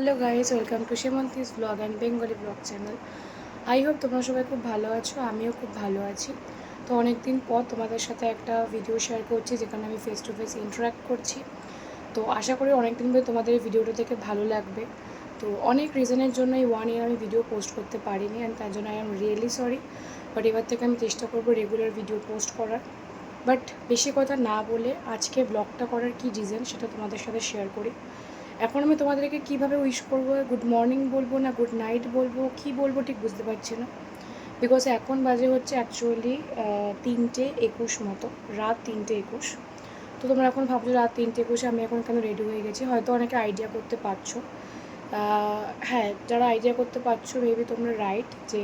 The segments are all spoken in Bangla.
Hello guys, welcome to Semanti's blog and Bengali blog channel. I hope তোমরা সবাই খুব ভালো আছো, আমিও খুব ভালো আছি। তো অনেক দিন পর তোমাদের সাথে একটা ভিডিও শেয়ার করছি যেখানে আমি ফেস টু ফেস ইন্টারাক্ট করছি। তো আশা করি অনেক দিন ধরে তোমাদের এই ভিডিওটা দেখে ভালো লাগবে। তো অনেক রিজনের জন্য এই 1 ইয়ার আমি ভিডিও পোস্ট করতে পারিনি, অ্যান্ড তার জন্য I am really sorry. But এবার থেকে আমি চেষ্টা করবো রেগুলার ভিডিও পোস্ট করার। বাট বেশি কথা না বলে আজকে ব্লগটা করার কী রিজন সেটা তোমাদের সাথে শেয়ার করি। এখন আমি তোমাদেরকে কীভাবে উইশ করবো, গুড মর্নিং বলবো না গুড নাইট বলবো, কী বলবো ঠিক বুঝতে পারছি না। বিকজ এখন বাজে হচ্ছে অ্যাকচুয়ালি 3:21 মতো, রাত 3:21। তো তোমরা এখন ভাবছো রাত 3:21 আমি এখন কেন রেডি হয়ে গেছি, হয়তো অনেকে আইডিয়া করতে পারছো। হ্যাঁ, যারা আইডিয়া করতে পারছো মেবি তোমরা রাইট, যে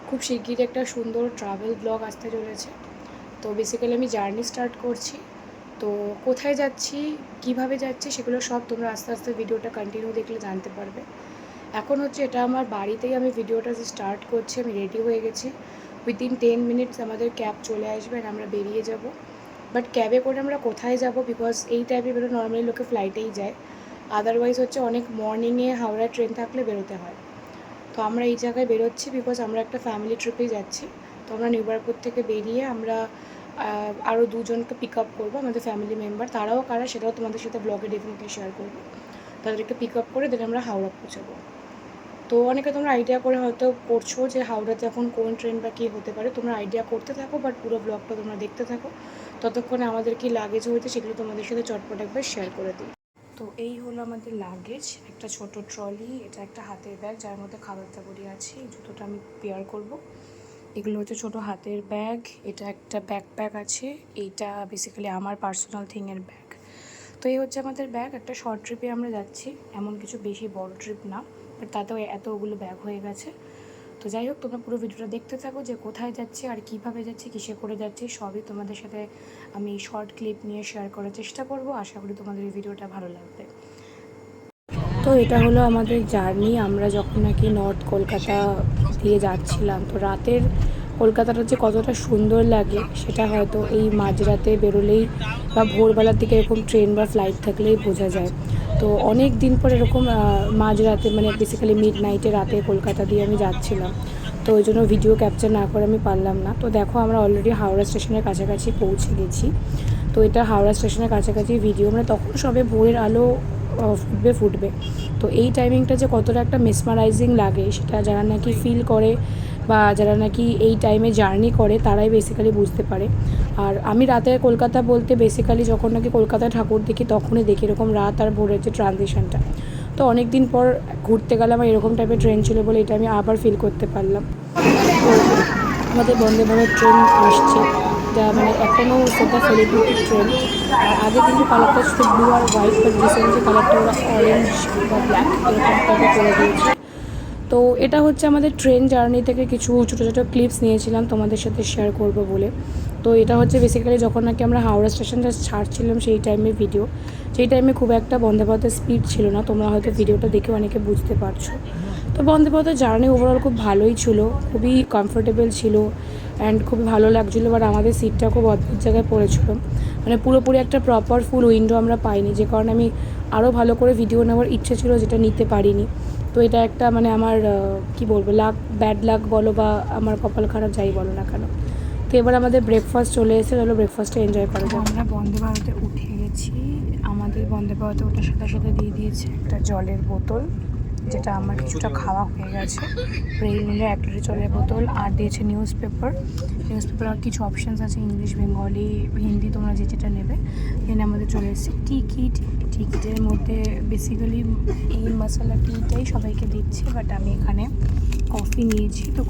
খুব শিগগিরই একটা সুন্দর ট্রাভেল ব্লগ আসতে চলেছে। তো বেসিক্যালি আমি জার্নি স্টার্ট করছি। তো কোথায় যাচ্ছি, কিভাবে যাচ্ছি, সেগুলো সব তোমরা আস্তে আস্তে ভিডিওটা কন্টিনিউ দেখলে জানতে পারবে। এখন হচ্ছে এটা আমার বাড়িতেই আমি ভিডিওটা স্টার্ট করছি। আমি রেডি হয়ে গেছি, উইদিন 10 মিনিটস আমাদের ক্যাব চলে আসবে আর আমরা বেরিয়ে যাব। বাট ক্যাবে করে আমরা কোথায় যাব, বিকজ এই টাইপে বেরো নর্মালি লোকে ফ্লাইটেই যায়, আদারওয়াইজ হচ্ছে অনেক মর্নিংয়ে হাওড়া ট্রেন থাকলে বেরোতে হয়। তো আমরা এই জায়গায় বেরোচ্ছি বিকজ আমরা একটা ফ্যামিলি ট্রিপেই যাচ্ছি। তো আমরা নিউবারপুর থেকে বেরিয়ে আমরা আরও দুজনকে পিক আপ করবো, আমাদের ফ্যামিলি মেম্বার। তারাও কারা সেটাও তোমাদের সাথে ব্লগে ডেফিনেটলি শেয়ার করবো। তাদেরকে পিক আপ করে দেন আমরা হাওড়া পৌঁছাবো। তো অনেকে তোমরা আইডিয়া করে হয়তো করছো যে হাওড়াতে এখন কোন ট্রেন বা কী হতে পারে, তোমরা আইডিয়া করতে থাকো, বাট পুরো ব্লগটা তোমরা দেখতে থাকো। ততক্ষণে আমাদের কি লাগেজ হয়েছে সেগুলো তোমাদের সাথে চটপট একবার শেয়ার করে দিই। তো এই হলো আমাদের লাগেজ, একটা ছোট ট্রলি, এটা একটা হাতের ব্যাগ যার মধ্যে খাবার দাবারই আছে, এই জুতোটা আমি পেয়ার করব। এগুলো হচ্ছে ছোটো হাতের ব্যাগ, এটা একটা ব্যাকপ্যাক আছে, এইটা বেসিক্যালি আমার পার্সোনাল থিংয়ের ব্যাগ। তো এই হচ্ছে আমাদের ব্যাগ। একটা শর্ট ট্রিপে আমরা যাচ্ছি, এমন কিছু বেশি বড় ট্রিপ না, বাট তাতেও এতগুলো ব্যাগ হয়ে গেছে। তো যাই হোক, তোমরা পুরো ভিডিওটা দেখতে থাকো যে কোথায় যাচ্ছি আর কীভাবে যাচ্ছি, কিসে করে যাচ্ছি, সবই তোমাদের সাথে আমি শর্ট ক্লিপ নিয়ে শেয়ার করার চেষ্টা করব। আশা করি তোমাদের এই ভিডিওটা ভালো লাগবে। তো এটা হলো আমাদের জার্নি। আমরা যখন নাকি নর্থ কলকাতা দিয়ে যাচ্ছিলাম, তো রাতের কলকাতাটা যে কতটা সুন্দর লাগে সেটা হয়তো এই মাঝরাতে বেরোলেই বা ভোরবেলার দিকে এরকম ট্রেন বা ফ্লাইট থাকলেই বোঝা যায়। তো অনেক দিন পর এরকম মাঝরাতে, মানে বেসিক্যালি মিড নাইটে রাতে কলকাতা দিয়ে আমি যাচ্ছিলাম। তো ওই জন্য ভিডিও ক্যাপচার না করে আমি পারলাম না। তো দেখো আমরা অলরেডি হাওড়া স্টেশনের কাছাকাছি পৌঁছে গেছি। তো এটা হাওড়া স্টেশনের কাছাকাছি ভিডিও, মানে তখন সবে ভোরের আলো ফুটবে। তো এই টাইমিংটা যে কতটা একটা মেসমারাইজিং লাগে সেটা যারা নাকি ফিল করে বা যারা নাকি এই টাইমে জার্নি করে তারাই বেসিক্যালি বুঝতে পারে। আর আমি রাতে কলকাতা বলতে বেসিক্যালি যখন নাকি কলকাতায় ঠাকুর দেখি তখনই দেখি এরকম রাত আর ভোরের যে ট্রানজিশনটা। তো অনেক দিন পর ঘুরতে গেলাম আর এরকম টাইপের ট্রেন ছিল বলে এটা আমি আবার ফিল করতে পারলাম। তো আমাদের বন্দে ভারত ট্রেন আসছে, যা মানে এখনও সেটা সেলিব্রিটি ট্রেন। আর আগে কিন্তু কালারটা ছিল ব্লু আর হোয়াইট, বাট রিসেন্টলি কালারটা ওরা অরেঞ্জ বা ব্ল্যাক এরকম টাইপের করে দিয়েছে। তো এটা হচ্ছে আমাদের ট্রেন জার্নি থেকে কিছু ছোটো ছোটো ক্লিপস নিয়েছিলাম তোমাদের সাথে শেয়ার করব বলে। তো এটা হচ্ছে বেসিক্যালি যখন নাকি আমরা হাওড়া স্টেশনটা ছাড়ছিলাম সেই টাইমের ভিডিও। সেই টাইমে খুব একটা বন্দে ভারতের স্পিড ছিল না, তোমরা হয়তো ভিডিওটা দেখে অনেকে বুঝতে পারছো। তো বন্দে ভারতের জার্নি ওভারঅল খুব ভালোই ছিল, খুবই কমফোর্টেবল ছিল অ্যান্ড খুবই ভালো লাগছিলো। বাট আমাদের সিটটা খুব অদ্ভুত জায়গায় পড়েছিল, মানে পুরোপুরি একটা প্রপার ফুল উইন্ডো আমরা পাইনি, যে কারণে আমি আরও ভালো করে ভিডিও নেওয়ার ইচ্ছে ছিল যেটা নিতে পারিনি। তো এটা একটা মানে আমার কি বলবো, ব্যাড লাক বলো বা আমার কপাল খারাপ যাই বলো না কেন। তো এবার আমাদের ব্রেকফাস্ট চলে এসে, চলো ব্রেকফাস্টে এনজয় করা যায়। আমরা বন্দে ভারতে উঠে গেছি। আমাদের বন্দে ভারতে ওঠার সাথে সাথে দিয়ে দিয়েছে একটা জলের বোতল, যেটা আমার কিছুটা খাওয়া হয়ে গেছে। রেল নিলে 1 লিটার জলের বোতল, আর দিয়েছে নিউজ পেপার। আর কিছু অপশানস আছে, ইংলিশ, বেঙ্গলি, হিন্দি, তোমরা যেটা নেবে। এখানে আমাদের চলে এসেছে টিকিটের মধ্যে বেসিক্যালি এই মশলা টিটাই সবাইকে দিচ্ছে, বাট আমি এখানে কফি নিয়েছি। তো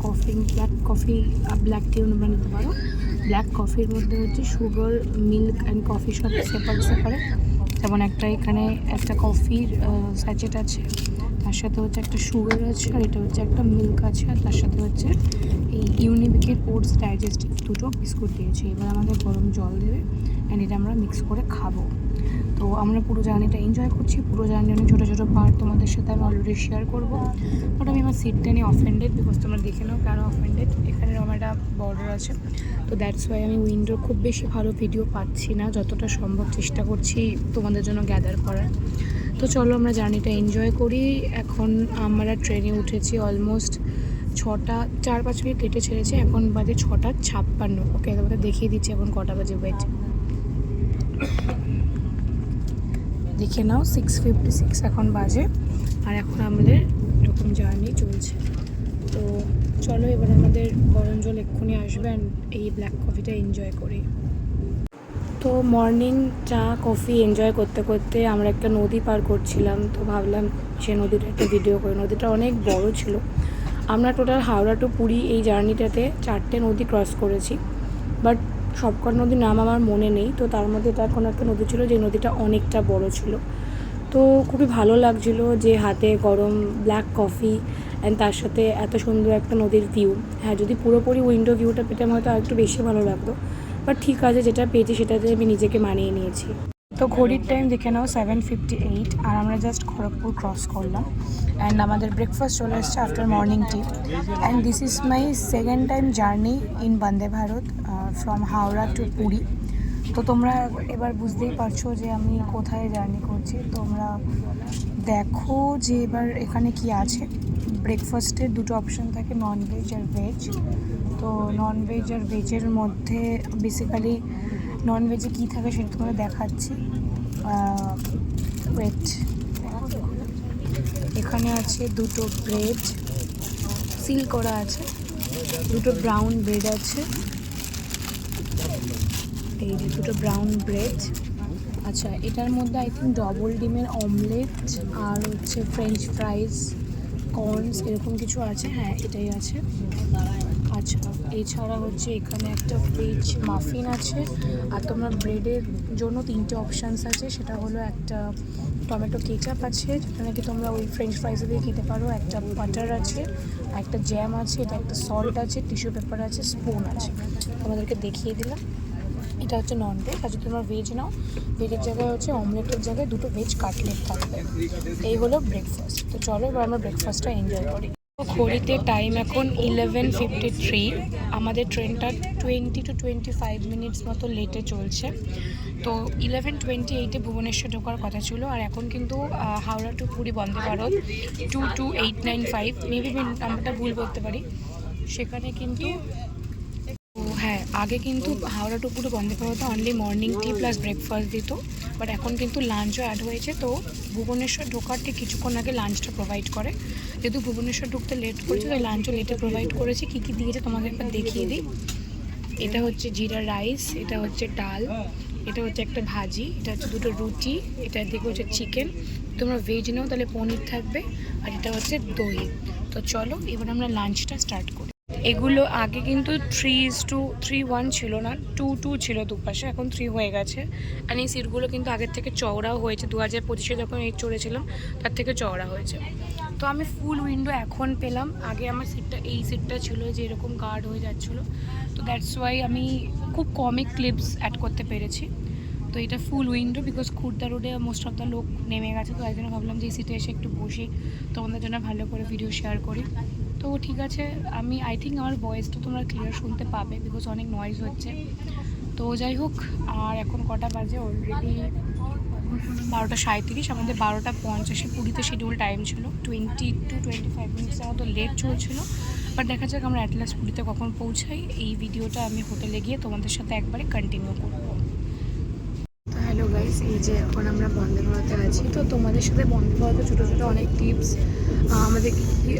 ব্ল্যাক টিও তোমরা নিতে পারো। ব্ল্যাক কফির মধ্যে হচ্ছে সুগার, মিল্ক অ্যান্ড কফি সব সেপারেট। যেমন এখানে একটা কফির স্যাচেট আছে, তার সাথে হচ্ছে একটা সুগার আছে, আর এটা হচ্ছে একটা মিল্ক আছে, আর তার সাথে হচ্ছে এই ইউনিবিকের ওটস ডাইজেস্টিভ দুটো বিস্কুট দিয়েছে। এবার আমাদের গরম জল দেবে অ্যান্ড এটা আমরা মিক্স করে খাবো। তো আমরা পুরো জার্নিটা এনজয় করছি। পুরো জার্নি অনেক ছোটো ছোটো পার্ট তোমাদের সাথে আমি অলরেডি শেয়ার করবো। বাট আমি আমার সিটটা নিয়ে অফেন্ডেড, বিকজ তোমরা দেখে নাও কেন অফেন্ডেড। এখানে আমার একটা বর্ডার আছে, তো দ্যাটস ওয়াই আমি উইন্ডোর খুব বেশি ভালো ভিডিও পাচ্ছি না, যতটা সম্ভব চেষ্টা করছি তোমাদের জন্য গ্যাদার করার। তো চলো আমরা জার্নিটা এনজয় করি। এখন আমরা ট্রেনে উঠেছি, অলমোস্ট 6টা 4-5 মিনিট লেটে ছেড়েছে, এখন বাজে 6:56। ওকে, তোমাদের দেখিয়ে দিচ্ছি এখন কটা বাজে। ওয়েট, দেখে নাও, 6:56 এখন বাজে। আর এখন আমাদের এরকম জার্নি চলছে। তো চলো এবার আমাদের গরম জল এক্ষুনি আসবে, অ্যান্ড এই ব্ল্যাক কফিটা এনজয় করি। তো মর্নিং চা কফি এনজয় করতে করতে আমরা একটা নদী পার করছিলাম। তো ভাবলাম সে নদীটা একটা ভিডিও করি। নদীটা অনেক বড় ছিল। আমরা টোটাল হাওড়া টু পুরী এই জার্নিটাতে 4টে নদী ক্রস করেছি, বাট সবকটা নদীর নাম আমার মনে নেই। তো তার মধ্যে এটা কোনো একটা নদী ছিল যে নদীটা অনেকটা বড় ছিল। তো খুবই ভালো লাগছিল যে হাতে গরম ব্ল্যাক কফি অ্যান্ড তার সাথে এত সুন্দর একটা নদীর ভিউ। হ্যাঁ, যদি পুরোপুরি উইন্ডো ভিউটা পেতাম হয়তো আর একটু বেশি ভালো লাগতো, বাট ঠিক আছে, যেটা পেয়েছি সেটাতে আমি নিজেকে মানিয়ে নিয়েছি। তো ঘড়ির টাইম দেখে নাও 7:58, আর আমরা জাস্ট খড়গপুর ক্রস করলাম, অ্যান্ড আমাদের ব্রেকফাস্ট চলে এসছে after morning tea. And this is my second time journey in Vande Bharat from Howrah to Puri. তো তোমরা এবার বুঝতেই পারছো যে আমি কোথায় জার্নি করছি। তোমরা দেখো যে এবার এখানে কি আছে। ব্রেকফাস্টের দুটো অপশান থাকে, নন ভেজ আর ভেজ। তো নন ভেজ আর ভেজের মধ্যে বেসিক্যালি নন ভেজে কী থাকে সেটা তোমাদের দেখাচ্ছি। ওয়েট, এখানে আছে দুটো ব্রেড সিল করা আছে, দুটো ব্রাউন ব্রেড আছে, এই যে দুটো ব্রাউন ব্রেড। আচ্ছা, এটার মধ্যে আই থিঙ্ক ডবল ডিমের অমলেট আর হচ্ছে ফ্রেঞ্চ ফ্রাইজ, কর্নস এরকম কিছু আছে। হ্যাঁ, এটাই আছে। আচ্ছা, এছাড়া হচ্ছে এখানে একটা ভেজ মাফিন আছে। আর তোমার ব্রেডের জন্য 3টে অপশানস আছে। সেটা হলো একটা টমেটো কেচাপ আছে, যেটা নাকি তোমরা ওই ফ্রেঞ্চ ফ্রাইসে দিয়ে খেতে পারো, একটা বাটার আছে, একটা জ্যাম আছে, এটা একটা সল্ট আছে, টিস্যু পেপার আছে, স্পুন আছে। তোমাদেরকে দেখিয়ে দিলাম। এটা হচ্ছে নন ভেজ। আর যদি তোমরা ভেজ নাও, ভেজের জায়গায় হচ্ছে অমলেটের জায়গায় দুটো ভেজ কাটলেট থাকবে। এই হলো ব্রেকফাস্ট। তো চলো এবার আমরা ব্রেকফাস্টটা এনজয় করি। ঘড়িতে টাইম এখন 11:53। আমাদের ট্রেনটা 20 to 25 মিনিটস মতো লেটে চলছে। তো 11:28 ভুবনেশ্বর ঢোকার কথা ছিল, আর এখন কিন্তু হাওড়া টু পুরী বন্দে ভারত 22895, মেবি নাম্বারটা ভুল করতে পারি, সেখানে কিন্তু। হ্যাঁ, আগে কিন্তু Howrah to Puri Vande Bharat only morning tea plus breakfast দিত, বাট এখন কিন্তু লাঞ্চও অ্যাড হয়েছে। তো ভুবনেশ্বর ঢোকার ঠিক কিছুক্ষণ আগে লাঞ্চটা প্রোভাইড করে। যেহেতু ভুবনেশ্বর ঢুকতে লেট করেছে, তাই লাঞ্চও লেটে প্রোভাইড করেছে। কী কী দিয়েছে তোমাদের একবার দেখিয়ে দিই। এটা হচ্ছে জিরা রাইস, এটা হচ্ছে ডাল, এটা হচ্ছে একটা ভাজি, এটা হচ্ছে দুটো রুটি, এটার দিকে হচ্ছে চিকেন। তোমরা ভেজ নাও তাহলে পনির থাকবে, আর এটা হচ্ছে দই। তো চলো এবার আমরা লাঞ্চটা স্টার্ট করি। এগুলো আগে কিন্তু 3:1 ছিল না, 2:2 ছিল দুপাশে, এখন 3 হয়ে গেছে। আর এই সিটগুলো কিন্তু আগের থেকে চওড়াও হয়েছে। 2025-এ যখন এই চড়েছিলাম তার থেকে চওড়া হয়েছে। তো আমি ফুল উইন্ডো এখন পেলাম। আগে আমার এই সিটটা ছিল যে এরকম গার্ড হয়ে যাচ্ছিলো। তো দ্যাটস ওয়াই আমি খুব কমই ক্লিপস অ্যাড করতে পেরেছি। তো এটা ফুল উইন্ডো, বিকজ খুর্দা রোডে মোস্ট অফ দ্য লোক নেমে গেছে। তো একজন্য ভাবলাম যে এই সিটে এসে একটু বসি, তোমাদের জন্য ভালো করে ভিডিও শেয়ার করি। তো ঠিক আছে, আমি আই থিঙ্ক আমার ভয়েসটা তোমরা ক্লিয়ার শুনতে পাবে, বিকজ অনেক নয়েজ হচ্ছে। তো যাই হোক, আর এখন কটা বাজে, অলরেডি 12:37। আমাদের 12:50 পুরীতে শিডিউল টাইম ছিল। 20 to 25 মিনিটসের মতো লেট চলছিল, বাট দেখা যাক আমরা অ্যাটলাস্ট পুরীতে কখন পৌঁছাই। এই ভিডিওটা আমি হোটেলে গিয়ে তোমাদের সাথে একবারে কন্টিনিউ করবো। তো হ্যালো গাইস, এই যে এখন আমরা বন্দে ভারতে আছি। তো তোমাদের সাথে বন্দে ভারতে ছোটো ছোটো অনেক টিপস, আমাদের কী কী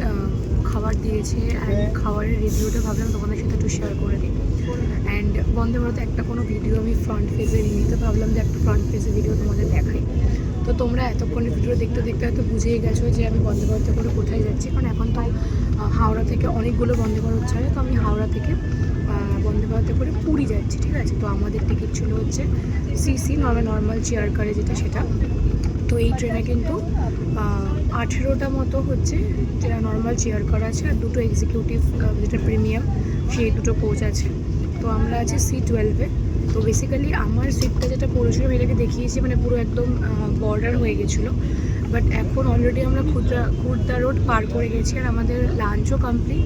খাবার দিয়েছে অ্যান্ড খাবারের রিভিউটা ভাবলাম তোমাদের সাথে একটু শেয়ার করে দিই। অ্যান্ড বন্দে ভারতে একটা কোনো ভিডিও আমি ফ্রন্ট পেজে নিই, তো ভাবলাম যে একটা ফ্রন্ট পেজে ভিডিও তোমাদের দেখাই। তো তোমরা এতক্ষণের ভিডিও দেখতে দেখতে হয়তো বুঝেই গেছো যে আমি বন্দে ভারতে করে কোথায় যাচ্ছি। কারণ এখন তো হাওড়া থেকে অনেকগুলো বন্দে ভারত ছাড়ে। তো আমি হাওড়া থেকে বন্দে ভারতে করে পুরী যাচ্ছি, ঠিক আছে। তো আমাদের টিকিট ছিল হচ্ছে সিসি নর্মাল চেয়ার কারে, যেটা। তো এই ট্রেনে কিন্তু 18টা মতো হচ্ছে যেটা নর্মাল চেয়ার কার আছে, আর দুটো এক্সিকিউটিভ যেটা প্রিমিয়াম, সেই দুটো কোচ আছে। তো আমরা আছি C12-এ। তো বেসিক্যালি আমার সিটটা যেটা পড়েছিল আমি এটাকে দেখিয়েছি, মানে পুরো একদম বর্ডার হয়ে গেছিলো। বাট এখন অলরেডি আমরা খুর্দা রোড পার করে গেছি, আর আমাদের লাঞ্চও কমপ্লিট।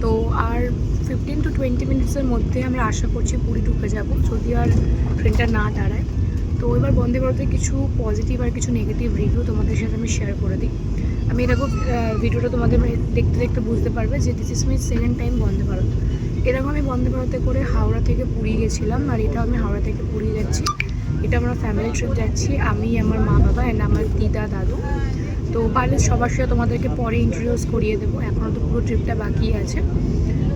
তো আর 15 to 20 মিনিটসের মধ্যে আমরা আশা করছি পুরী ঢুকে যাব, যদি আর ট্রেনটা না দাঁড়ায়। তো এবার বন্দে ভারতের কিছু পজিটিভ আর কিছু নেগেটিভ রিভিউ তোমাদের সাথে আমি শেয়ার করে দিই। আমি এরকম ভিডিওটা তোমাদের দেখতে দেখতে বুঝতে পারবে যে this is my second time Vande Bharat. এরকম আমি বন্দে ভারতে করে হাওড়া থেকে পুরী গেছিলাম, আর এটা আমি হাওড়া থেকে পুরী যাচ্ছি। এটা আমরা ফ্যামিলি ট্রিপ যাচ্ছি, আমি, আমার মা বাবা অ্যান্ড আমার দিদা দাদু। তো বাড়ির সবার সাথে তোমাদেরকে পরে ইন্ট্রোডিউস করিয়ে দেবো, এখনও তো পুরো ট্রিপটা বাকি আছে।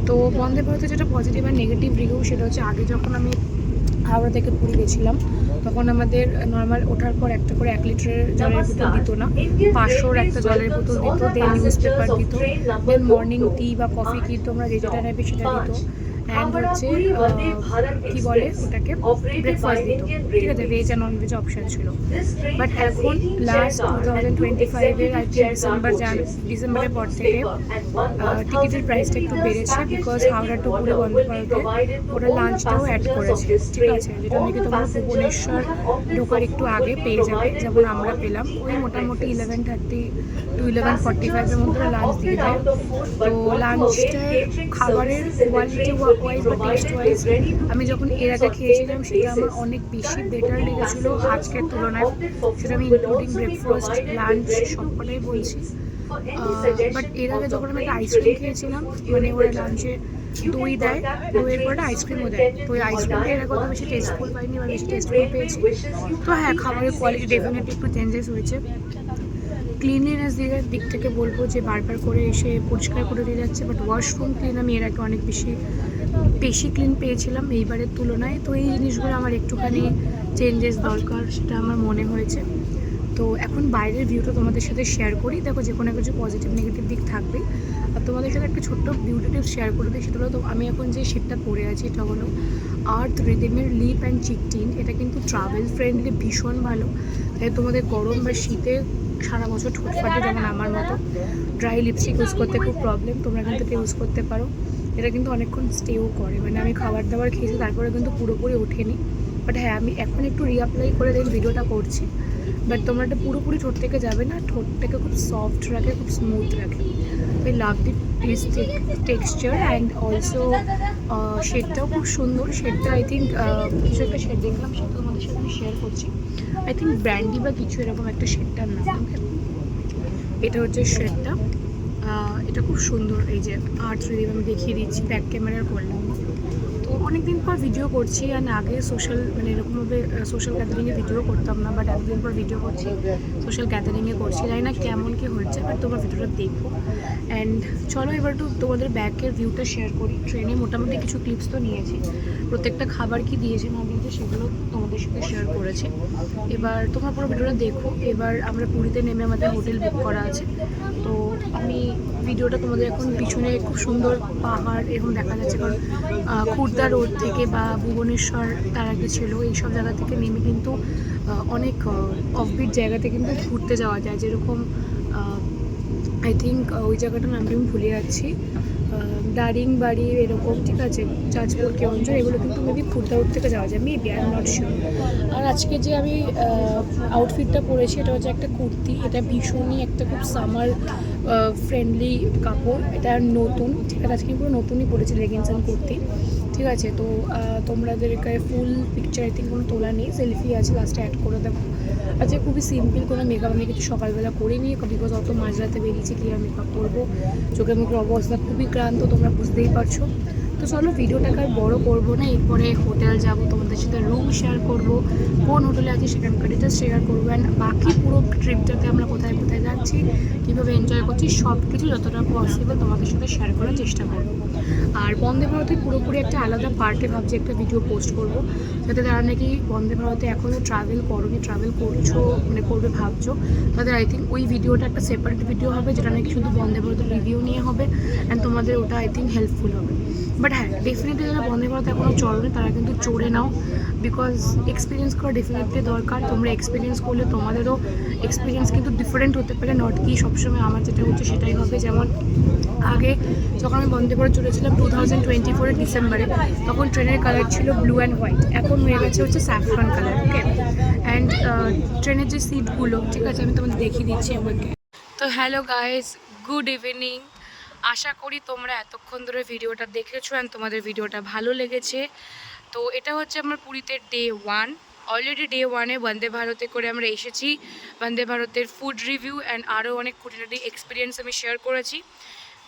তো বন্দে ভারতে যেটা পজিটিভ আর নেগেটিভ রিভিউ সেটা হচ্ছে, আগে যখন আমি হাওড়া থেকে পুরী গেছিলাম তখন আমাদের নর্মাল ওঠার পর একটা করে 1 লিটারের জলের বোতল দিত না, 500-র একটা জলের বোতল দিত, দেন নিউজ পেপার দিত, দেন মর্নিং টি বা কফি কি তোমরা যেটা নেবে সেটা দিত, অ্যান্ড হচ্ছে কী বলে ওটাকে, ব্রেকফাস্ট দিত। ঠিক আছে, ভেজ আর নন ভেজ অপশান ছিল। বাট এখন লাস্ট 2025-এর আই থিঙ্ক ডিসেম্বরের পর থেকে টিকিটের প্রাইসটা একটু বেড়েছে, বিকজ হাওড়া টু পুরী বন্দে ভারতে ওরা লাঞ্চটাও অ্যাড করেছে। ঠিক আছে, যেটা নাকি তোমরা ভুবনেশ্বর ঢোকার একটু আগে পেয়ে যাবে, যেমন আমরা পেলাম। ওই মোটামুটি 11:30 to 11:45-এর মধ্যে লাঞ্চ দিয়ে দেয়। তো লাঞ্চটার খাবারের কোয়ালিটি ওয়াইজ বা টেস্ট ওয়াইজ আমি যখন এর আগে খেয়েছিলাম সেটা আমার অনেক বেশি বেটার লেগেছিলো আজকের তুলনায়। সেটা আমি ইনক্লুডিং ব্রেকফাস্ট, লাঞ্চ সবকটাই বলছি। বাট এর আগে যখন আমি একটা আইসক্রিম খেয়েছিলাম, মানে ওরা লাঞ্চে দই দেয়, দইয়ের পরে আইসক্রিমও দেয়, তো ওই আইসক্রিমটা এর আগে অত বেশি টেস্টফুল পাইনি, এবার বেশি টেস্টফুল পেয়েছি। তো হ্যাঁ, খাবারের কোয়ালিটি ডেফিনেটলি একটু চেঞ্জেস হয়েছে। ক্লিনলিনেস দিক থেকে বলবো যে বারবার করে এসে পরিষ্কার করে দিয়ে যাচ্ছে, বাট ওয়াশরুম ক্লিন আমি এর আগে অনেক বেশি ক্লিন পেয়েছিলাম এইবারের তুলনায়। তো এই জিনিসগুলো আমার একটুখানি চেঞ্জেস দরকার, সেটা আমার মনে হয়েছে। তো এখন বাইরের ভিউটা তোমাদের সাথে শেয়ার করি। দেখো, যে কোনো কিছু পজিটিভ নেগেটিভ দিক থাকবেই। আর তোমাদের সাথে একটা ছোট্ট বিউটি টিপস শেয়ার করে দিই, সেটা হলো, তো আমি এখন যে শেডটা পরে আছি এটা হলো আর্থ রিদিমের লিপ অ্যান্ড চিক টিন্ট। এটা কিন্তু ট্রাভেল ফ্রেন্ডলি, ভীষণ ভালো। তাই তোমাদের গরম বা শীতে সারা বছর ঠোঁট ফাটে যেমন আমার মতো, ড্রাই লিপস্টিক ইউজ করতে খুব প্রবলেম, তোমরা কিন্তু ইউজ করতে পারো। এটা কিন্তু অনেকক্ষণ স্টেও করে, মানে আমি খাবার দাবার খেয়েছি তারপরে কিন্তু পুরোপুরি ওঠেনি। বাট হ্যাঁ, আমি এখন একটু রিঅ্যাপ্লাই করে দেন ভিডিওটা করছি। বাট তোমরা এটা পুরোপুরি ঠোঁট থেকে যাবে না, ঠোঁটটাকে খুব সফট রাখে, খুব স্মুথ রাখে। I love the texture and also শেডটাও খুব সুন্দর। শেডটা আই থিঙ্ক কিছু একটা শেড দেখলাম, সেটা তোমাদের সাথে আমি শেয়ার করছি। আই থিঙ্ক ব্র্যান্ডি বা কিছু এরকম একটা শেডটার নাম। এটা হচ্ছে শেডটা, এটা খুব সুন্দর। এই যে আর্ট রিভিউ আমি দেখিয়ে দিচ্ছি, ব্যাক ক্যামেরার করলাম। তো অনেকদিন পর ভিডিও করছি, আর আগে মানে এরকমভাবে সোশ্যাল গ্যাদারিংয়ে ভিডিও করতাম না, বাট এতদিন পর ভিডিও করছি, সোশ্যাল গ্যাদারিংয়ে করছি। জানি না কেমন কী হচ্ছে, বাট তোমার ভিডিওটা দেখো। অ্যান্ড চলো এবার একটু তোমাদের ব্যাকের ভিউটা শেয়ার করি। ট্রেনে মোটামুটি কিছু ক্লিপস তো নিয়েছি, প্রত্যেকটা খাবার কি দিয়েছে না দিয়েছে সেগুলো তোমাদের সাথে শেয়ার করেছি। এবার তোমরা পুরো ভিডিওটা দেখো। এবার আমরা পুরীতে নেমে আমাদের হোটেল বুক করা আছে। তো আমি ভিডিওটা তোমাদের এখন পিছনে খুব সুন্দর পাহাড় এরকম দেখা যাচ্ছে, কারণ খুর্দা রোড থেকে বা ভুবনেশ্বর তার আগে ছিল, এইসব জায়গা থেকে নেমে কিন্তু অনেক অফবিট জায়গাতে কিন্তু ঘুরতে যাওয়া যায়, যেরকম আই থিঙ্ক ওই জায়গাটার নামটা আমি ভুলে যাচ্ছি, দারিংবাড়ি এরকম। ঠিক আছে, চাঁচপুর কেওনঝড়, এগুলো কিন্তু মেবি খুর্দা রোড থেকে যাওয়া যায়, maybe, I am not sure. আর আজকে যে আমি আউটফিটটা পরেছি এটা হচ্ছে একটা কুর্তি। এটা ভীষণই একটা খুব সামার ফ্রেন্ডলি কাপড়, এটা নতুন। ঠিক আছে, আজকে পুরো নতুনই পরেছি, লেগিংস অ্যান্ড কুর্তি। ঠিক আছে, তো তোমাদেরকে ফুল পিকচার আই থিঙ্ক কোনো তোলা নেই, সেলফি আছে, লাস্টে অ্যাড করে দেবো। আচ্ছা, খুবই সিম্পল, কোনো মেকআপ আমি কিছু সকালবেলা করিনি, বিকজ অত মাঝরাতে বেরিয়েছি, কি আর মেকআপ করবো। চোখে মুখের অবস্থা খুবই ক্লান্ত, তোমরা বুঝতেই পারছো। তো চলো ভিডিওটাকে আর বড়ো করবো না, এরপরে হোটেল যাবো, তোমাদের সাথে রুম শেয়ার করবো, কোন হোটেলে আছি সেখানকার ডিটেলস শেয়ার করবো, অ্যান্ড বাকি পুরো ট্রিপটাতে আমরা কোথায় কোথায় যাচ্ছি, কীভাবে এনজয় করছি, সব কিছু যতটা পসিবল তোমাদের সাথে শেয়ার করার চেষ্টা করবো। আর বন্দে ভারতের পুরোপুরি একটা আলাদা পার্টে ভাবছি একটা ভিডিও পোস্ট করবো, যাতে তারা নাকি বন্দে ভারতে এখনও ট্রাভেল করছো, মানে করবে ভাবছো, তাদের আই থিঙ্ক ওই ভিডিওটা একটা সেপারেট ভিডিও হবে, যেটা নাকি শুধু বন্দে ভারতের রিভিউ নিয়ে হবে, অ্যান্ড তোমাদের ওটা আই থিঙ্ক হেল্পফুল হবে। বাট হ্যাঁ, ডেফিনেটলি যারা বন্দে ভারত এখনও চড়বে তারা কিন্তু চড়ে নাও, বিকজ এক্সপিরিয়েন্স করা ডেফিনেটলি দরকার। তোমরা এক্সপিরিয়েন্স করলে তোমাদেরও এক্সপিরিয়েন্স কিন্তু ডিফারেন্ট হতে পারে, নট কি সবসময় আমার যেটা হচ্ছে সেটাই হবে। যেমন আগে যখন আমি বন্দে ভারত চড়েছিলাম 2024-এর ডিসেম্বরে, তখন ট্রেনের কালার ছিল ব্লু অ্যান্ড হোয়াইট, এখন হয়ে গেছে হচ্ছে স্যাফরন কালার। ওকে, অ্যান্ড ট্রেনের যে সিটগুলো, ঠিক আছে, আমি তোমাদের দেখিয়ে দিচ্ছি আমাকে। তো হ্যালো গাইজ, গুড ইভিনিং। আশা করি তোমরা এতক্ষণ ধরে ভিডিওটা দেখেছো অ্যান্ড তোমাদের ভিডিওটা ভালো লেগেছে। তো এটা হচ্ছে আমার পুরীতে ডে 1, অলরেডি ডে 1-এ বন্দে ভারতে করে আমরা এসেছি। বন্দে ভারতের ফুড রিভিউ অ্যান্ড আরও অনেক খুঁটিনাটি এক্সপিরিয়েন্স আমি শেয়ার করেছি।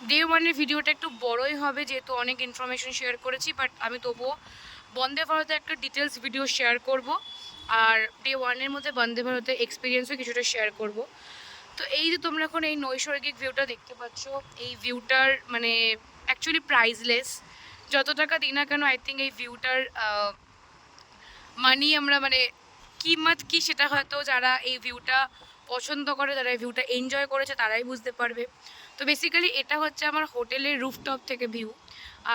ডে 1-এর ভিডিওটা একটু বড়ই হবে যেহেতু অনেক ইনফরমেশন শেয়ার করেছি, বাট আমি তবুও বন্দে ভারতে একটা ডিটেলস ভিডিও শেয়ার করব, আর ডে 1-এর মধ্যে বন্দে ভারতের এক্সপিরিয়েন্সও কিছুটা শেয়ার করব। তো এই যে তোমরা এখন এই নৈসর্গিক ভিউটা দেখতে পাচ্ছ, এই ভিউটার মানে অ্যাকচুয়ালি প্রাইসলেস। যত টাকা দিই না কেন, আই থিঙ্ক এই ভিউটার মানি আমরা মানে কিমত কি সেটা হয়তো যারা এই ভিউটা পছন্দ করে, যারা এই ভিউটা এনজয় করেছে তারাই বুঝতে পারবে। তো বেসিক্যালি এটা হচ্ছে আমার হোটেলের রুফটপ থেকে ভিউ,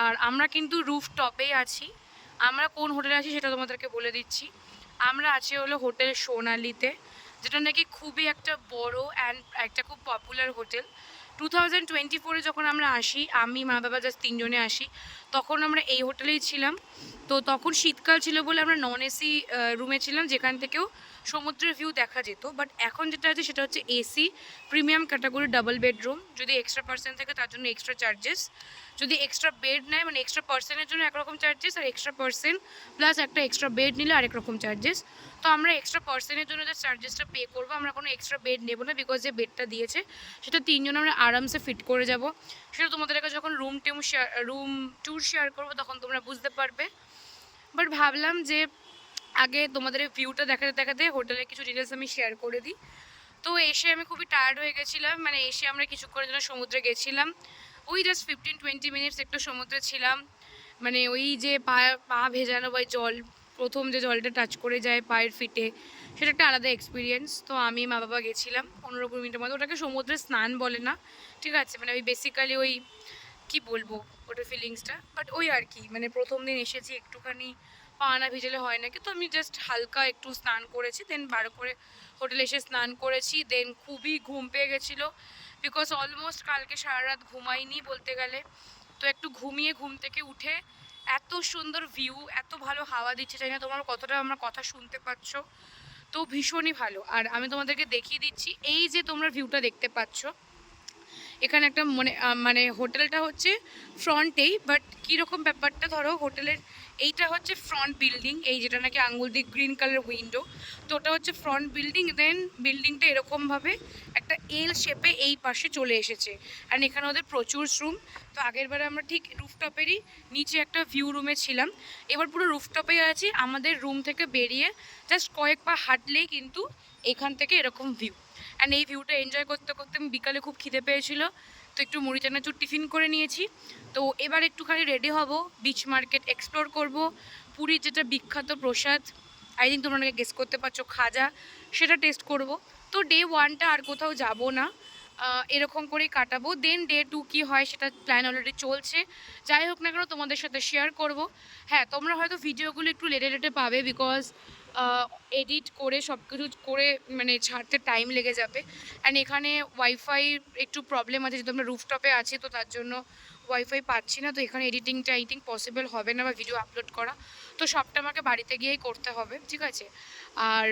আর আমরা কিন্তু রুফটপেই আছি। আমরা কোন হোটেলে আছি সেটা তোমাদেরকে বলে দিচ্ছি। আমরা আছি হলো হোটেল সোনালিতে, যেটা নাকি খুবই একটা বড় অ্যান্ড একটা খুব পপুলার হোটেল। 2024-এ যখন আমরা আসি, আমি মা বাবা জাস্ট 3 জনে আসি, তখন আমরা এই হোটেলেই ছিলাম। তো তখন শীতকাল ছিল বলে আমরা নন এসি রুমে ছিলাম, যেখান থেকেও সমুদ্রের ভিউ দেখা যেত। বাট এখন যেটা আছে সেটা হচ্ছে AC premium category double bedroom. যদি এক্সট্রা পার্সন থাকে তার জন্য এক্সট্রা চার্জেস, যদি এক্সট্রা বেড নেয় মানে এক্সট্রা পার্সনের জন্য একরকম চার্জেস, আর এক্সট্রা পার্সন প্লাস একটা এক্সট্রা বেড নিলে আরেক রকম চার্জেস। তো আমরা এক্সট্রা পার্সনের জন্য যে চার্জেসটা পে করবো, আমরা কোনো এক্সট্রা বেড নেবো না, বিকজ যে বেডটা দিয়েছে সেটা 3 জন আমরা আরামসে ফিট করে যাব। সেটা তোমাদেরকে যখন রুম ট্যুর শেয়ার করবো তখন তোমরা বুঝতে পারবে। বাট ভাবলাম যে আগে তোমাদের এই ভিউটা দেখাতে দেখাতে হোটেলের কিছু ডিটেলস আমি শেয়ার করে দিই। তো এসে আমি খুবই টায়ার্ড হয়ে গেছিলাম, মানে এসে আমরা কিছুক্ষণের জন্য সমুদ্রে গেছিলাম। ওই জাস্ট 15-20 মিনিটস একটু সমুদ্রে ছিলাম। মানে ওই যে পা ভেজানো বা জল, প্রথম যে জলটা টাচ করে যায় পায়ের ফিটে, সেটা একটা আলাদা এক্সপিরিয়েন্স। তো আমি মা বাবা গেছিলাম 15-20 মিনিটের মধ্যে। ওটাকে সমুদ্রে স্নান বলে না, ঠিক আছে, মানে ওই বেসিক্যালি ওই কি বলবো ওটার ফিলিংসটা, বাট ওই আর কি, মানে প্রথম দিন এসেছি একটুখানি পা না ভিজলে হয় নাকি, তো আমি জাস্ট হালকা একটু স্নান করেছি, দেন বারো করে হোটেলে এসে স্নান করেছি। দেন খুবই ঘুম পেয়ে গেছিলো, বিকজ অলমোস্ট কালকে সারা রাত ঘুমাইনি বলতে গেলে। তো একটু ঘুমিয়ে ঘুম থেকে উঠে এত সুন্দর ভিউ, এত ভালো হাওয়া দিচ্ছে, চাই না তোমার কতটা আমার কথা শুনতে পাচ্ছ, তো ভীষণই ভালো। আর আমি তোমাদেরকে দেখিয়ে দিচ্ছি, এই যে তোমরা ভিউটা দেখতে পাচ্ছ, এখানে একটা মানে হোটেলটা হচ্ছে ফ্রন্টেই, বাট কীরকম ব্যাপারটা, ধরো হোটেলের এইটা হচ্ছে ফ্রন্ট বিল্ডিং, এই যেটা নাকি আঙুল দিয়ে গ্রিন কালার উইন্ডো, তো ওটা হচ্ছে ফ্রন্ট বিল্ডিং। দেন বিল্ডিংটা এরকমভাবে একটা এল শেপে এই পাশে চলে এসেছে, আর এখানে ওদের প্রচুর রুম। তো আগেরবারে আমরা ঠিক রুফটপেরই নিচে একটা ভিউ রুমে ছিলাম, এবার পুরো রুফটপে আছি। আমাদের রুম থেকে বেরিয়ে জাস্ট কয়েক পা হাঁটলেই কিন্তু এখান থেকে এরকম ভিউ। অ্যান্ড এই ভিউটা এনজয় করতে করতে আমি বিকালে খুব খিদে পেয়েছিল, তো একটু মুড়ি চানাচুর টিফিন করে নিয়েছি। তো এবার একটুখানি রেডি হব, বিচ মার্কেট এক্সপ্লোর করব, পুরীর যেটা বিখ্যাত প্রসাদ, আই থিঙ্ক তোমরা অনেকে গেস করতে পারছো, খাজা, সেটা টেস্ট করব। তো ডে 1টা আর কোথাও যাব না, এরকম করেই কাটাবো। দেন ডে 2 কী হয় সেটা প্ল্যান অলরেডি চলছে। যাই হোক না কেন তোমাদের সাথে শেয়ার করব। হ্যাঁ, তোমরা হয়তো ভিডিওগুলো একটু লেটে লেটে পাবে, বিকজ এডিট করে সব কিছু করে মানে ছাড়তে টাইম লেগে যাবে। অ্যান্ড এখানে ওয়াইফাই একটু প্রবলেম আছে, যেহেতু আমরা রুফটপে আছি, তো তার জন্য ওয়াইফাই পাচ্ছি না। তো এখানে এডিটিংটা আই থিঙ্ক পসিবল হবে না, বা ভিডিও আপলোড করা, তো সবটা আমাকে বাড়িতে গিয়েই করতে হবে, ঠিক আছে। আর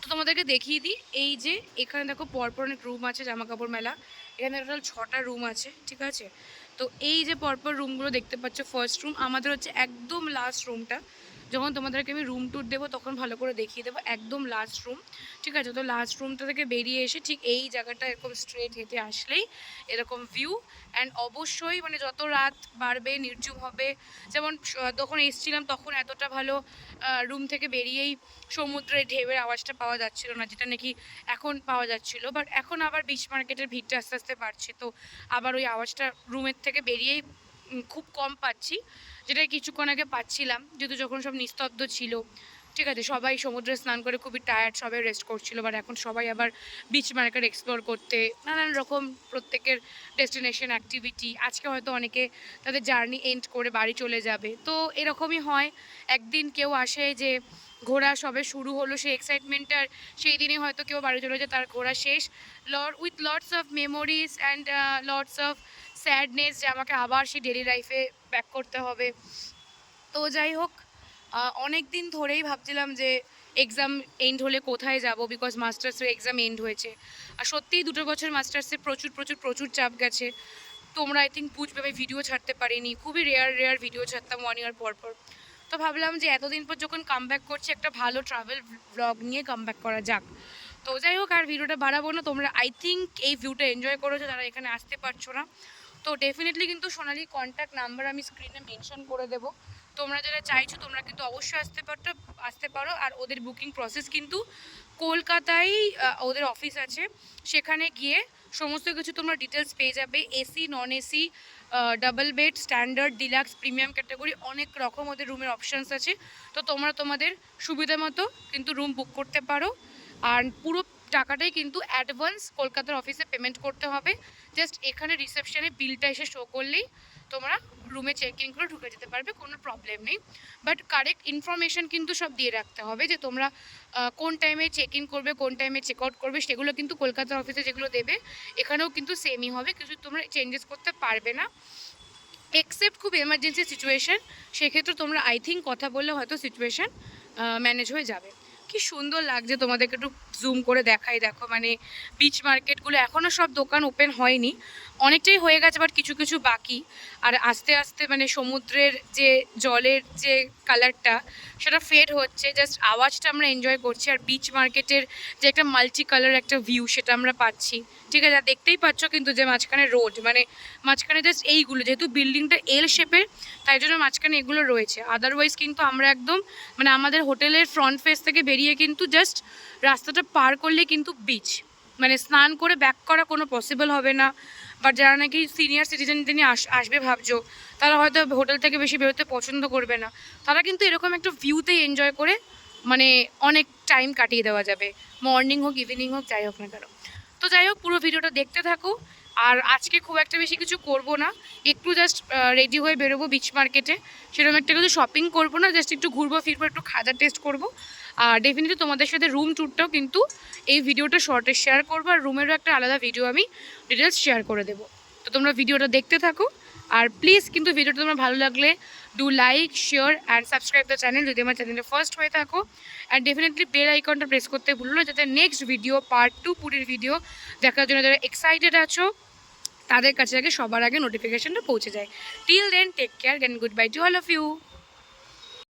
তো তোমাদেরকে দেখিয়ে দিই, এই যে এখানে দেখো পরপর অনেক রুম আছে, জামা কাপড় মেলা, এখানে টোটাল 6টা রুম আছে, ঠিক আছে। তো এই যে পরপর রুমগুলো দেখতে পাচ্ছ, ফার্স্ট রুম আমাদের হচ্ছে একদম লাস্ট রুমটা, যখন তোমাদেরকে আমি রুম ট্যুর দেবো তখন ভালো করে দেখিয়ে দেবো, একদম লাস্ট রুম, ঠিক আছে। তো লাস্ট রুমটা থেকে বেরিয়ে এসে ঠিক এই জায়গাটা এরকম স্ট্রেট হেঁটে আসলেই এরকম ভিউ। অ্যান্ড অবশ্যই মানে যত রাত বাড়বে নির্জুম হবে, যেমন যখন এসছিলাম তখন এতটা ভালো রুম থেকে বেরিয়েই সমুদ্রের ঢেউয়ের আওয়াজটা পাওয়া যাচ্ছিল না, যেটা নাকি এখন পাওয়া যাচ্ছিল। বাট এখন আবার বিচ মার্কেটের ভিড়টা আস্তে আস্তে বাড়ছে, তো আবার ওই আওয়াজটা রুমের থেকে বেরিয়েই খুব কম পাচ্ছি, যেটা কিছুক্ষণ আগে পাচ্ছিলাম, যেহেতু যখন সব নিস্তব্ধ ছিল, ঠিক আছে, সবাই সমুদ্রে স্নান করে খুবই টায়ার্ড, সবাই রেস্ট করছিল। বাট এখন সবাই আবার বিচ মার্কেট এক্সপ্লোর করতে, নানান রকম প্রত্যেকের ডেস্টিনেশন অ্যাক্টিভিটি, আজকে হয়তো অনেকে তাদের জার্নি এন্ড করে বাড়ি চলে যাবে। তো এরকমই হয়, একদিন কেউ আসে যে ঘোরা সবে শুরু হলো, সেই এক্সাইটমেন্টটার সেই দিনে হয়তো কেউ বাড়ি চলে যায়, তার ঘোরা শেষ, with lots of memories and lots of sadness, যে আমাকে আবার সেই ডেলি লাইফে ব্যাক করতে হবে। তো যাই হোক, অনেক দিন ধরেই ভাবছিলাম যে এক্সাম এন্ড হলে কোথায় যাব, বিকজ মাস্টার্সের এক্সাম এন্ড হয়েছে। আর সত্যিই 2 বছর মাস্টার্সে প্রচুর প্রচুর প্রচুর চাপ গেছে। তোমরা আই থিঙ্ক বুঝবে, আমি ভিডিও ছাড়তে পারিনি, খুবই রেয়ার ভিডিও ছাড়তাম 1 ইয়ার পর পর। তো ভাবলাম যে এতদিন পর যখন কামব্যাক করছি একটা ভালো ট্রাভেল ব্লগ নিয়ে কামব্যাক করা যাক। তো যাই হোক, আর ভিডিওটা বাড়াবো না। তোমরা আই থিঙ্ক এই ভিউটা এনজয় করেছো যারা এখানে আসতে পারছো না। তো ডেফিনেটলি কিন্তু সোনালি কন্ট্যাক্ট নাম্বার আমি স্ক্রিনে মেনশন করে দেবো। তোমরা যারা চাইছো তোমরা কিন্তু অবশ্যই আসতে পারো। আর ওদের বুকিং প্রসেস কিন্তু কলকাতায় ওদের অফিস আছে, সেখানে গিয়ে সমস্ত কিছু তোমরা ডিটেলস পেয়ে যাবে। AC, non AC, double bed, standard, deluxe, premium category, অনেক রকম ওদের রুমের অপশানস আছে। তো তোমরা তোমাদের সুবিধা মতো কিন্তু রুম বুক করতে পারো। আর পুরো টাকাটাই কিন্তু অ্যাডভান্স কলকাতার অফিসে পেমেন্ট করতে হবে। জাস্ট এখানে রিসেপশনে বিলটা এসে শো করলেই তোমরা রুমে চেক ইন করে ঢুকে যেতে পারবে, কোনো প্রবলেম নেই। বাট কারেক্ট ইনফরমেশান কিন্তু সব দিয়ে রাখতে হবে যে তোমরা কোন টাইমে চেক ইন করবে, কোন টাইমে চেক আউট করবে, সেগুলো কিন্তু কলকাতার অফিসে যেগুলো দেবে এখানেও কিন্তু সেমই হবে, কিছু তোমরা চেঞ্জেস করতে পারবে না। এক্সেপ্ট খুব এমার্জেন্সি সিচুয়েশান, সেক্ষেত্রে তোমরা আই থিঙ্ক কথা বললে হয়তো সিচুয়েশান ম্যানেজ হয়ে যাবে। কি সুন্দর লাগছে, তোমাদেরকে একটু জুম করে দেখাই। দেখো মানে বিচ মার্কেটগুলো এখনও সব দোকান ওপেন হয়নি, অনেকটাই হয়ে গেছে, বাট কিছু কিছু বাকি। আর আস্তে আস্তে মানে সমুদ্রের যে জলের যে কালারটা সেটা ফেড হচ্ছে, জাস্ট আওয়াজটা আমরা এনজয় করছি। আর বিচ মার্কেটের যে একটা মাল্টি কালার একটা ভিউ সেটা আমরা পাচ্ছি। ঠিক আছে, আর দেখতেই পাচ্ছ কিন্তু যে মাঝখানে রোড, মানে মাঝখানে জাস্ট এইগুলো, যেহেতু বিল্ডিংটা এল শেপের তাই জন্য মাঝখানে এগুলো রয়েছে। আদারওয়াইজ কিন্তু আমরা একদম মানে আমাদের হোটেলের ফ্রন্ট ফেস থেকে বেরিয়ে কিন্তু জাস্ট রাস্তাটা পার করলে কিন্তু বিচ, মানে স্নান করে ব্যাক করা কোনো পসিবল হবে না। বাট যারা নাকি সিনিয়র সিটিজেন তিনি আসবে ভাবছো, তারা হয়তো হোটেল থেকে বেশি বেরোতে পছন্দ করবে না, তারা কিন্তু এরকম একটা ভিউতেই এনজয় করে মানে অনেক টাইম কাটিয়ে দেওয়া যাবে, মর্নিং হোক ইভিনিং হোক যাই হোক না কেন। তো যাই হোক, পুরো ভিডিওটা দেখতে থাকো। আর আজকে খুব একটা বেশি কিছু করব না, একটু জাস্ট রেডি হয়ে বেরোবো বিচ মার্কেটে, সেরকম একটা কিছু শপিং করবো না, জাস্ট একটু ঘুরবো ফিরবো, একটু খাবার টেস্ট করবো। আর ডেফিনেটলি তোমাদের সাথে রুম ট্যুরটাও কিন্তু এই ভিডিওটা শর্টে শেয়ার করবো, আর রুমেরও একটা আলাদা ভিডিও আমি ডিটেলস শেয়ার করে দেবো। তো তোমরা ভিডিওটা দেখতে থাকো। আর প্লিজ কিন্তু ভিডিওটা তোমার ভালো লাগলে do like, share and subscribe the channel যদি আমার চ্যানেলে ফার্স্ট হয়ে থাকো। অ্যান্ড ডেফিনেটলি বেল আইকনটা প্রেস করতে ভুলো না, যাতে নেক্সট ভিডিও পার্ট 2 পুরীর ভিডিও দেখার জন্য যারা এক্সাইটেড আছো তাদের কাছে আগে সবার আগে নোটিফিকেশনটা পৌঁছে যায়। Till then take care and good bye to all of you.